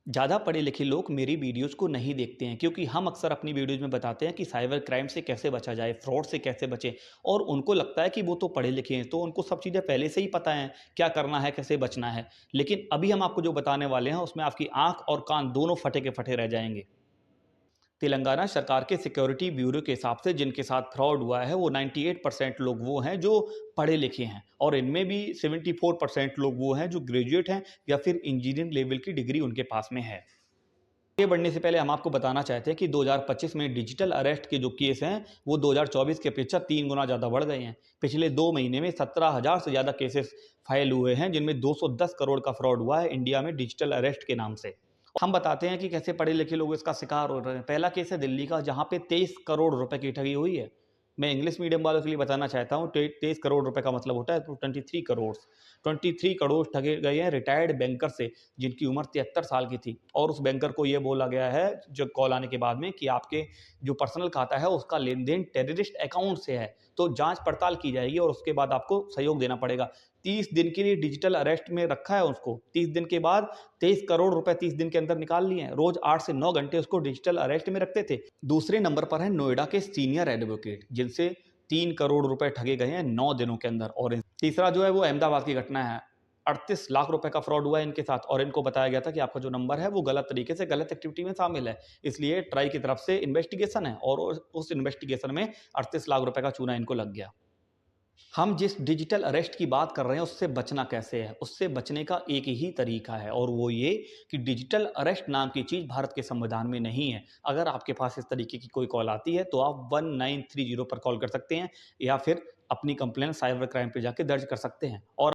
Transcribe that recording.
ज़्यादा पढ़े लिखे लोग मेरी वीडियोज़ को नहीं देखते हैं क्योंकि हम अक्सर अपनी वीडियोज़ में बताते हैं कि साइबर क्राइम से कैसे बचा जाए, फ्रॉड से कैसे बचें। और उनको लगता है कि वो तो पढ़े लिखे हैं, तो उनको सब चीज़ें पहले से ही पता हैं, क्या करना है, कैसे बचना है। लेकिन अभी हम आपको जो बताने वाले हैं, उसमें आपकी आँख और कान दोनों फटे के फटे रह जाएँगे। तेलंगाना सरकार के सिक्योरिटी ब्यूरो के हिसाब से जिनके साथ फ्रॉड हुआ है वो 98% लोग वो हैं जो पढ़े लिखे हैं, और इनमें भी 74% लोग वो हैं जो ग्रेजुएट हैं या फिर इंजीनियरिंग लेवल की डिग्री उनके पास में है। आगे बढ़ने से पहले हम आपको बताना चाहते हैं कि 2025 में डिजिटल अरेस्ट के जो केस हैं वो 2024 की अपेक्षा 3 गुना ज़्यादा बढ़ गए हैं। पिछले 2 महीने में 17,000 से ज़्यादा केसेस फाइल हुए हैं, जिनमें 210 करोड़ का फ्रॉड हुआ है इंडिया में डिजिटल अरेस्ट के नाम से। हम बताते हैं कि कैसे पढ़े लिखे लोग इसका शिकार हो रहे हैं। पहला केस है दिल्ली का, जहाँ पे 23 करोड़ रुपए की ठगी हुई है। मैं इंग्लिश मीडियम वालों के लिए बताना चाहता हूँ, 23 करोड़ रुपए का मतलब होता है तो 23 करोड़ ठगे गए हैं रिटायर्ड बैंकर से, जिनकी उम्र 73 साल की थी। और उस बैंकर को ये बोला गया है जो कॉल आने के बाद में कि आपके जो पर्सनल खाता है उसका लेन देन टेररिस्ट अकाउंट से है, तो जांच पड़ताल की जाएगी और उसके बाद आपको सहयोग देना पड़ेगा। 30 दिन के लिए डिजिटल अरेस्ट में रखा है उसको। 30 दिन के बाद 23 करोड़ रुपए 30 दिन के अंदर निकाल लिए हैं। रोज 8 से 9 घंटे उसको डिजिटल अरेस्ट में रखते थे। दूसरे नंबर पर है नोएडा के सीनियर एडवोकेट, जिनसे 3 करोड़ रुपए ठगे गए हैं 9 दिनों के अंदर। और तीसरा जो है वो अहमदाबाद की घटना है। 38 लाख रुपए का फ्रॉड हुआ है इनके साथ, और इनको बताया गया था कि आपका जो नंबर है वो गलत तरीके से गलत एक्टिविटी में शामिल है, इसलिए ट्राई की तरफ से इन्वेस्टिगेशन है, और उस इन्वेस्टिगेशन में 38 लाख रुपए का चूना इनको लग गया। हम जिस डिजिटल अरेस्ट की बात कर रहे हैं उससे बचना कैसे है? उससे बचने का एक ही तरीका है, और वो ये कि डिजिटल अरेस्ट नाम की चीज़ भारत के संविधान में नहीं है। अगर आपके पास इस तरीके की कोई कॉल आती है तो आप 1930 पर कॉल कर सकते हैं, या फिर अपनी कंप्लेंट साइबर क्राइम पे जाके दर्ज कर सकते हैं। और